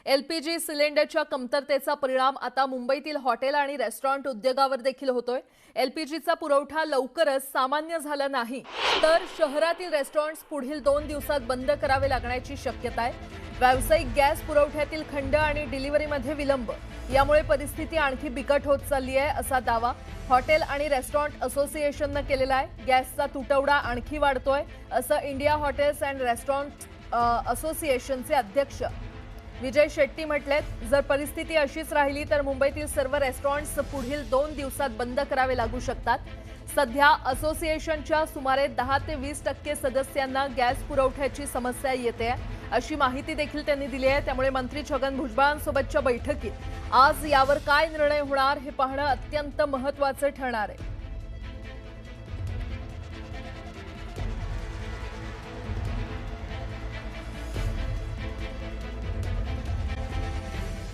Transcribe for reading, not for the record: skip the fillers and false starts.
LPG सिलेंडरच्या कमतरतेचा परिणाम आता मुंबईतील हॉटेल आणि रेस्टॉरंट उद्योगावर देखील होतोय। एलपीजीचा पुरवठा लवकरच सामान्य झाला नाही तर शहरातील रेस्टॉरंट्स पुढील 2 दिवसात बंद करावे लागण्याची शक्यता आहे। व्यावसायिक गॅस पुरवठ्यातील खंड आणि डिलिव्हरीमध्ये विलंब यामुळे परिस्थिती आणखी बिकट होत चालली आहे असा दावा हॉटेल आणि रेस्टॉरंट असोसिएशनने केलेला आहे। गॅसचा तुटवडा आणखी वाढतोय असं इंडिया हॉटेल्स अँड रेस्टॉरंट असोसिएशनचे अध्यक्ष विजय शेट्टी म्हटलेत। जर परिस्थिती अशीच राहिली तर मुंबईतील सर्व रेस्टॉरंट्स पुढील 2 दिवसात बंद करावे लागू शकतात। सध्या असोसिएशनच्या सुमारे 10 ते 20% सदस्यांना गॅस पुरवठ्याची समस्या येते अशी माहिती देखील त्यांनी दिली आहे। त्यामुळे मंत्री छगन भुजबळांसोबतच्या बैठकीत आज यावर काय निर्णय होणार हे पाहणं अत्यंत महत्त्वाचं ठरणार आहे।